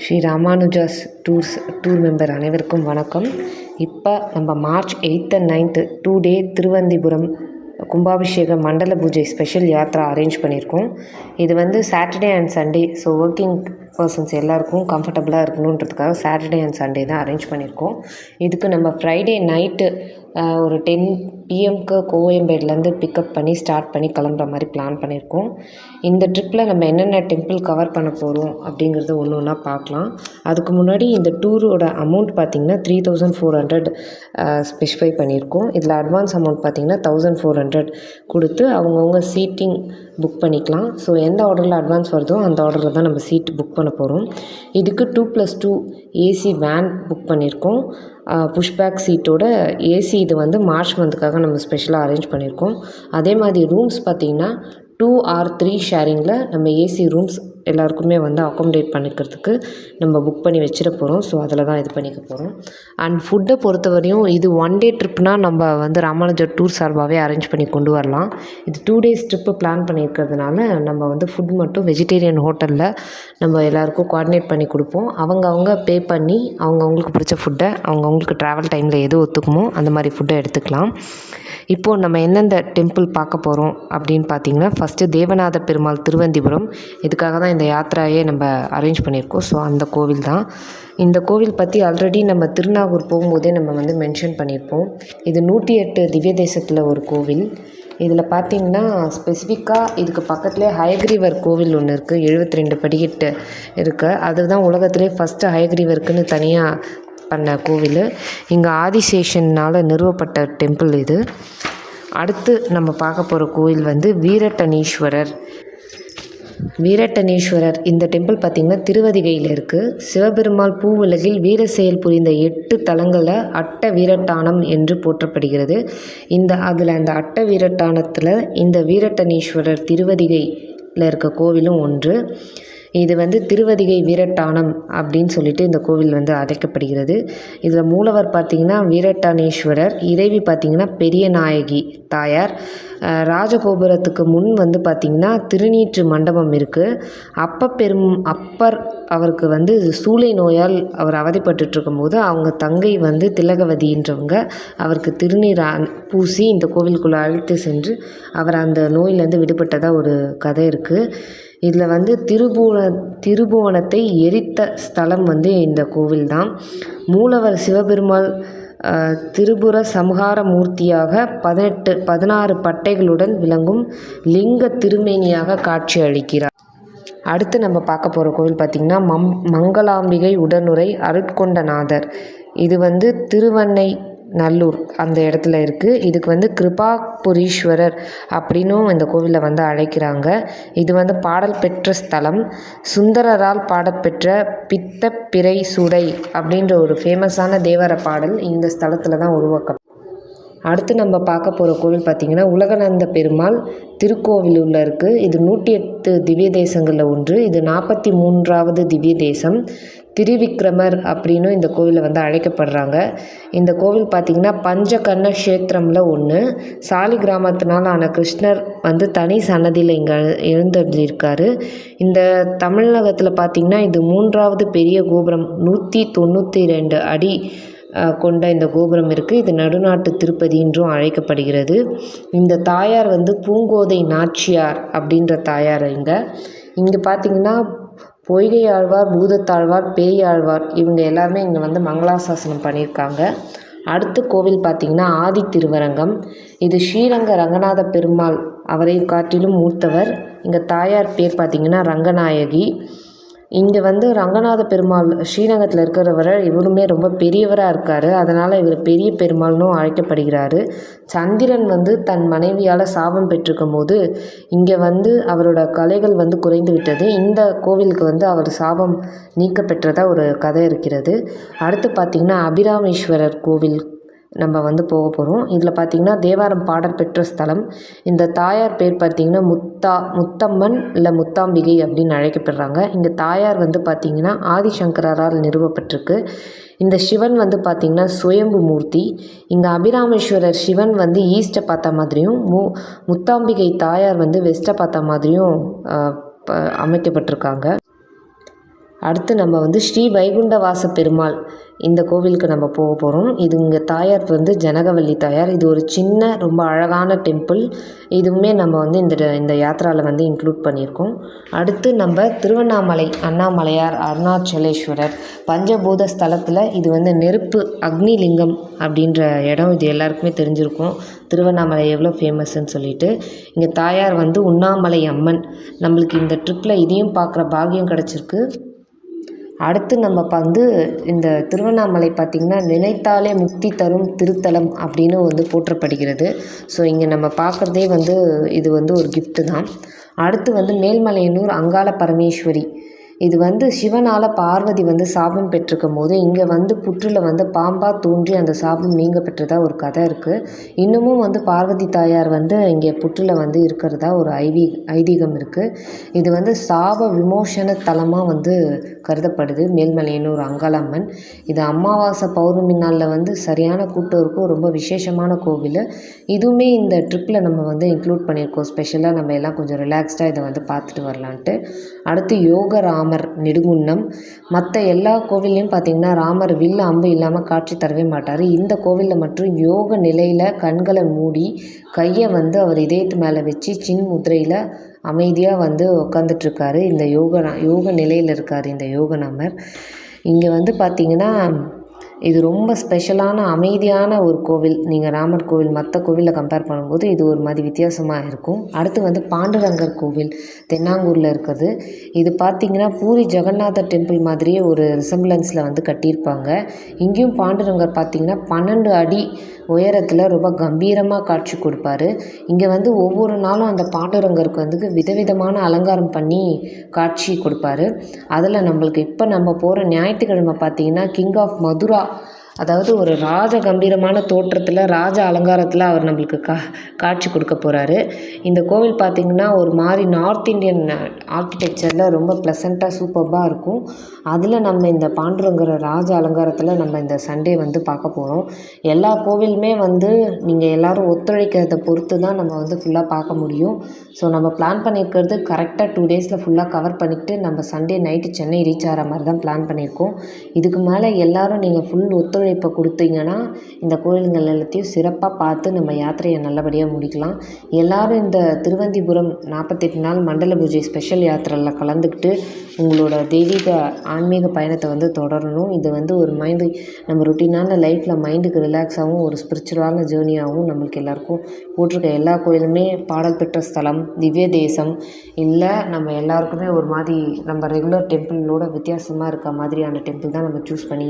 Sri ராமானுஜாஸ் tour member அனைவருக்கும் வணக்கம். இப்போ நம்ம March 8th and 9th 2 day Thiruvanthipuram கும்பாபிஷேக மண்டல பூஜை ஸ்பெஷல் யாத்ரா அரேஞ்ச் பண்ணியிருக்கோம். இது வந்து Saturday and Sunday, so working persons எல்லாருக்கும் கம்ஃபர்டபுளாக இருக்கணுன்றதுக்காக சாட்டர்டே அண்ட் சண்டே தான் அரேஞ்ச் பண்ணியிருக்கோம். இதுக்கு நம்ம ஃப்ரைடே நைட்டு ஒரு 10 PM கோயம்பேடுலேருந்து பிக்கப் பண்ணி ஸ்டார்ட் பண்ணி கிளம்புற மாதிரி பிளான் பண்ணியிருக்கோம். இந்த ட்ரிப்பில் நம்ம என்னென்ன டெம்பிள் கவர் பண்ண போகிறோம் அப்படிங்கிறத ஒன்று ஒன்றா பார்க்கலாம். அதுக்கு முன்னாடி இந்த டூரோட அமௌண்ட் பார்த்திங்கன்னா 3400 ஸ்பெசிஃபை பண்ணியிருக்கோம். இதில் அட்வான்ஸ் அமௌண்ட் பார்த்திங்கன்னா 1400 கொடுத்து அவங்கவுங்க சீட்டிங் புக் பண்ணிக்கலாம். ஸோ எந்த ஆர்டரில் அட்வான்ஸ் வருதோ அந்த ஆர்டரில் தான் நம்ம சீட் புக் பண்ண போகிறோம். இதுக்கு 2+2 ஏசி வேன் புக் பண்ணியிருக்கோம். புஷ்பேக் சீட்டோட ஏசி. இது வந்து மார்ச் மந்த்துக்காக நம்ம ஸ்பெஷலாக அரேஞ்ச் பண்ணியிருக்கோம். அதே மாதிரி ரூம்ஸ் பார்த்திங்கன்னா 2 or 3 ஷேரிங்கில் நம்ம ஏசி ரூம்ஸ் எல்லாருக்குமே வந்து அக்காமடேட் பண்ணிக்கிறதுக்கு நம்ம புக் பண்ணி வச்சிட போகிறோம். ஸோ அதில் தான் இது பண்ணிக்க போகிறோம். அண்ட் ஃபுட்டை பொறுத்தவரையும் இது 1 day ட்ரிப்னால் நம்ம வந்து ராமானுஜர் டூர் சார்பாகவே அரேஞ்ச் பண்ணி கொண்டு வரலாம். இது 2 days ட்ரிப்பு பிளான் பண்ணியிருக்கிறதுனால நம்ம வந்து ஃபுட் மட்டும் வெஜிடேரியன் ஹோட்டலில் நம்ம எல்லாேருக்கும் கோஆர்டினேட் பண்ணி கொடுப்போம். அவங்க பே பண்ணி அவங்கவுங்களுக்கு பிடிச்ச ஃபுட்டை அவங்கவுங்களுக்கு ட்ராவல் டைமில் எது ஒத்துக்குமோ அந்த மாதிரி ஃபுட்டை எடுத்துக்கலாம். இப்போது நம்ம எந்தெந்த டெம்பிள் பார்க்க போகிறோம் அப்படின்னு பார்த்திங்கன்னா, ஃபஸ்ட்டு தேவநாத பெருமாள் திருவந்திபுரம். இதுக்காக தான் இந்த யாத்திரையே நம்ம அரேஞ்ச் பண்ணியிருக்கோம். ஸோ அந்த கோவில் தான். இந்த கோவில் பற்றி ஆல்ரெடி நம்ம திருநாகூர் போகும்போதே நம்ம வந்து மென்ஷன் பண்ணியிருப்போம். இது 108 திவ்ய தேசத்தில் ஒரு கோவில். இதில் பார்த்திங்கன்னா ஸ்பெசிஃபிக்காக இதுக்கு பக்கத்துலேயே ஹயக்ரீவர் கோவில் ஒன்று இருக்குது. 72 படிக்கட்டு இருக்குது. அதுதான் உலகத்திலே ஃபஸ்ட்டு ஹயக்ரீவருக்குன்னு தனியாக பண்ண கோவில். இங்கே ஆதிசேஷனால் நிறுவப்பட்ட டெம்பிள் இது. அடுத்து நம்ம பார்க்க போகிற கோவில் வந்து வீரட்டனீஸ்வரர். இந்த டெம்பிள் பார்த்திங்கன்னா திருவதிகையில் இருக்குது. சிவபெருமாள் பூவுலகில் வீர செயல் புரிந்த 8 தலங்களில் அட்ட வீரட்டானம் என்று போற்றப்படுகிறது. அந்த அட்ட வீரட்டானத்தில் இந்த வீரட்டனீஸ்வரர் திருவதிகையில் இருக்க கோவிலும் ஒன்று. இது வந்து திருவதிகை வீரட்டானம் அப்படின்னு சொல்லிட்டு இந்த கோவில் வந்து அழைக்கப்படுகிறது. இதில் மூலவர் பார்த்திங்கன்னா வீரட்டானேஸ்வரர், இறைவி பார்த்திங்கன்னா பெரிய நாயகி தாயார். ராஜகோபுரத்துக்கு முன் வந்து பார்த்திங்கன்னா திருநீற்று மண்டபம் இருக்குது. அப்பர் அவருக்கு வந்து சூளை நோயால் அவர் அவதிப்பட்டுருக்கும்போது அவங்க தங்கை வந்து திலகவதின்றவங்க அவருக்கு திருநீர் பூசி இந்த கோவிலுக்குள்ளே அழைத்து சென்று அவர் அந்த நோயிலேருந்து விடுபட்டதாக ஒரு கதை இருக்குது. இதில் வந்து திருபுவனத்தை எரித்த ஸ்தலம் வந்து இந்த கோவில் தான். மூலவர் சிவபெருமாள் திரிபுர சம்ஹார மூர்த்தியாக 16 பட்டைகளுடன் விளங்கும் லிங்க திருமேனியாக காட்சி அளிக்கிறார். அடுத்து நம்ம பார்க்க போகிற கோவில் பார்த்திங்கன்னா மங்களாம்பிகை உடனுரை அருட்கொண்டநாதர். இது வந்து திருவண்ணைநல்லூர் அந்த இடத்துல இருக்குது. இதுக்கு வந்து கிருபாபுரீஸ்வரர் அப்படின்னும் இந்த கோவிலை வந்து அழைக்கிறாங்க. இது வந்து பாடல் பெற்ற ஸ்தலம். சுந்தரரால் பாடப்பெற்ற பித்த பிறை சுடை அப்படின்ற ஒரு ஃபேமஸான தேவர பாடல் இந்த ஸ்தலத்தில் தான் உருவாக்கப்படும். அடுத்து நம்ம பார்க்க போகிற கோவில் பார்த்திங்கன்னா உலகநந்த பெருமாள் திருக்கோவிலூரில் இருக்குது. இது 108 திவ்ய தேசங்களில் ஒன்று. இது 43வது திவ்ய தேசம். திரிவிக்ரமர் அப்படின்னு இந்த கோவிலை வந்து அழைக்கப்படுறாங்க. இந்த கோவில் பார்த்திங்கன்னா பஞ்சகர்ண க்ஷேத்திரமில் ஒன்று. சாலி கிராமத்தினால் ஆன கிருஷ்ணர் வந்து தனி சன்னதியில் இங்கே எழுந்தருளியிருக்காரு. இந்த தமிழகத்தில் பார்த்திங்கன்னா இது 3வது பெரிய கோபுரம். 192 அடி கொண்ட இந்த கோபுரம் இருக்குது. இது நடுநாட்டு திருப்பதி என்றும் அழைக்கப்படுகிறது. இந்த தாயார் வந்து பூங்கோதை நாச்சியார் அப்படின்ற தாயார். இங்கே பார்த்திங்கன்னா பொய்கை ஆழ்வார், பூதத்தாழ்வார், பேய் ஆழ்வார் இவங்க எல்லாருமே இங்கே வந்து மங்களாசாசனம் பண்ணியிருக்காங்க. அடுத்த கோவில் பார்த்திங்கன்னா ஆதி திருவரங்கம். இது ஸ்ரீரங்க ரங்கநாத பெருமாள் அவரை காட்டிலும் மூத்தவர். இங்கே தாயார் பேர் பார்த்திங்கன்னா ரங்கநாயகி. இங்கே வந்து ரங்கநாத பெருமாள் ஸ்ரீரங்கத்தில் இருக்கிறவரை இவருமே ரொம்ப பெரியவராக இருக்கார். அதனால் இவர் பெரிய பெருமாள்னும் அழைக்கப்படுகிறார். சந்திரன் வந்து தன் மனைவியால் சாபம் பெற்றிருக்கும் போது இங்கே வந்து அவரோட கலைகள் வந்து குறைந்து விட்டது. இந்த கோவிலுக்கு வந்து அவர் சாபம் நீக்க பெற்றதாக ஒரு கதை இருக்கிறது. அடுத்து பார்த்திங்கன்னா அபிராமேஸ்வரர் கோவில் நம்ம வந்து போக போகிறோம். இதில் பார்த்திங்கன்னா தேவாரம் பாடல் பெற்ற ஸ்தலம். இந்த தாயார் பேர் பார்த்திங்கன்னா முத்தம்மன் இல்லை முத்தாம்பிகை அப்படின்னு அழைக்கப்படுறாங்க. இங்கே தாயார் வந்து பார்த்திங்கன்னா ஆதிசங்கரால் நிறுவப்பட்டிருக்கு. இந்த சிவன் வந்து பார்த்திங்கன்னா சுயம்பு மூர்த்தி. இங்கே அபிராமேஸ்வரர் சிவன் வந்து ஈஸ்ட்டை பார்த்த மாதிரியும் முத்தாம்பிகை தாயார் வந்து வெஸ்ட்டை பார்த்த மாதிரியும் அமைக்கப்பட்டிருக்காங்க. அடுத்து நம்ம வந்து ஸ்ரீ வைகுண்டவாச பெருமாள் இந்த கோவிலுக்கு நம்ம போக போகிறோம். இது இங்கே தாயார் வந்து ஜனகவல்லி தாயார். இது ஒரு சின்ன ரொம்ப அழகான டெம்பிள். இதுவுமே நம்ம வந்து இந்த யாத்திராவில் வந்து இன்க்ளூட் பண்ணியிருக்கோம். அடுத்து நம்ம திருவண்ணாமலை அண்ணாமலையார் அருணாச்சலேஸ்வரர் பஞ்சபூத ஸ்தலத்தில் இது வந்து நெருப்பு அக்னி லிங்கம் அப்படின்ற இடம். இது எல்லாருக்குமே தெரிஞ்சிருக்கும் திருவண்ணாமலை எவ்வளோ ஃபேமஸ்ன்னு சொல்லிட்டு. இங்கே தாயார் வந்து உண்ணாமலை அம்மன். நம்மளுக்கு இந்த ட்ரிப்பில் இதையும் பார்க்குற பாக்கியம் கிடச்சிருக்கு. அடுத்து நம்ம வந்து இந்த திருவண்ணாமலை பார்த்திங்கன்னா நினைத்தாலே முக்தி தரும் திருத்தலம் அப்படின்னு வந்து போற்றப்படுகிறது. ஸோ இங்கே நம்ம பார்க்குறதே வந்து இது வந்து ஒரு கிஃப்ட்டு தான். அடுத்து வந்து மேல்மலையனூர் அங்காள பரமேஸ்வரி. இது வந்து சிவனால் பார்வதி வந்து சாபம் பெற்றிருக்கும் போது இங்கே வந்து புற்றில் வந்து பாம்பாக தோன்றி அந்த சாபம் நீங்க பெற்றதாக ஒரு கதை இருக்குது. இன்னமும் வந்து பார்வதி தாயார் வந்து இங்கே புற்றில் வந்து இருக்கிறதா ஒரு ஐதீகம் இருக்குது. இது வந்து சாப விமோசன தலமாக வந்து கருதப்படுது மேல்மலையனூர் அங்காளம்மன். இது அமாவாசை பௌர்ணமி நாளில் வந்து சரியான கூட்டம் இருக்கும். ரொம்ப விசேஷமான கோவில். இதுவுமே இந்த ட்ரிப்பில் நம்ம வந்து இன்க்ளூட் பண்ணியிருக்கோம். ஸ்பெஷலாக நம்ம எல்லாம் கொஞ்சம் ரிலாக்ஸ்டாக இதை வந்து பார்த்துட்டு வரலான்ட்டு. அடுத்து யோக ராமர் நெடுங்குன்னம். மற்ற எல்லா கோவில்லையும் பார்த்திங்கன்னா ராமர் வில் அம்பு இல்லாமல் காட்சி தரவே மாட்டார். இந்த கோவிலில் மட்டும் யோக நிலையில் கண்களை மூடி கையை வந்து அவர் இதயத்து மேலே வச்சு சின் முத்திரையில் அமைதியாக வந்து உட்காந்துட்ருக்காரு. இந்த யோக நிலையில் இருக்கார் இந்த யோகநாமர். இங்கே வந்து பார்த்திங்கன்னா இது ரொம்ப ஸ்பெஷலான அமைதியான ஒரு கோவில். நீங்கள் ராமர் கோவில் மற்ற கோவிலில் கம்பேர் பண்ணும்போது இது ஒரு மாதிரி வித்தியாசமாக இருக்கும். அடுத்து வந்து பாண்டுரங்கர் கோவில் தென்னாங்கூரில் இருக்குது. இது பார்த்திங்கன்னா பூரி ஜெகநாதர் டெம்பிள் மாதிரியே ஒரு ரிசம்பிளன்ஸில் வந்து கட்டியிருப்பாங்க. இங்கேயும் பாண்டுரங்கர் பார்த்திங்கன்னா 12 அடி உயரத்தில் ரொம்ப கம்பீரமாக காட்சி கொடுப்பாரு. இங்கே வந்து ஒவ்வொரு நாளும் அந்த பாண்டுரங்கருக்கு வந்து விதவிதமான அலங்காரம் பண்ணி காட்சி கொடுப்பாரு. அதில் நம்மளுக்கு இப்போ நம்ம போகிற ஞாயிற்றுக்கிழமை பார்த்திங்கன்னா கிங் ஆஃப் மதுரா, அதாவது ஒரு ராஜ கம்பீரமான தோற்றத்தில் ராஜ அலங்காரத்தில் அவர் நம்மளுக்கு காட்சி கொடுக்க போகிறாரு. இந்த கோவில் பார்த்திங்கன்னா ஒரு மாதிரி நார்த் இந்தியன் ஆர்கிடெக்சரில் ரொம்ப ப்ளசண்ட்டாக சூப்பர்பாக இருக்கும். அதில் நம்ம இந்த பாண்டுரங்கர் ராஜ அலங்காரத்தில் நம்ம இந்த சண்டே வந்து பார்க்க போகிறோம். எல்லா கோவிலுமே வந்து நீங்கள் எல்லோரும் ஒத்துழைக்கிறத பொறுத்து தான் நம்ம வந்து ஃபுல்லாக பார்க்க முடியும். ஸோ நம்ம பிளான் பண்ணியிருக்கிறது கரெக்டாக 2 டேஸில் ஃபுல்லாக கவர் பண்ணிவிட்டு நம்ம சண்டே நைட்டு சென்னை ரீச் ஆகிற மாதிரி தான் பிளான் பண்ணியிருக்கோம். இதுக்கு மேலே எல்லோரும் நீங்கள் ஃபுல் ஒத்துழைப்பை கொடுத்தீங்கன்னா இந்த கோயிலுங்கள் எல்லாத்தையும் சிறப்பாக பார்த்து நம்ம யாத்திரையை நல்லபடியாக முடிக்கலாம். எல்லோரும் இந்த திருவந்திபுரம் 48 நாள் மண்டல பூஜை ஸ்பெஷல் யாத்திரையில் கலந்துக்கிட்டு உங்களோட தெய்வீக ஆன்மீக பயணத்தை வந்து தொடரணும். இது வந்து ஒரு நம்ம ருட்டீனான லைஃப்பில் மைண்டுக்கு ரிலாக்ஸாகவும் ஒரு ஸ்பிரிச்சுவலான ஜேர்னியாகவும் நம்மளுக்கு எல்லாருக்கும் போட்டிருக்க எல்லா கோயிலுமே பாடல் பெற்ற ஸ்தலம், திவ்ய தேசம் இல்லை நம்ம எல்லாருக்குமே ஒரு மாதிரி நம்ம ரெகுலர் டெம்பிளோட வித்தியாசமாக இருக்க மாதிரியான டெம்பிள் தான் நம்ம சூஸ் பண்ணி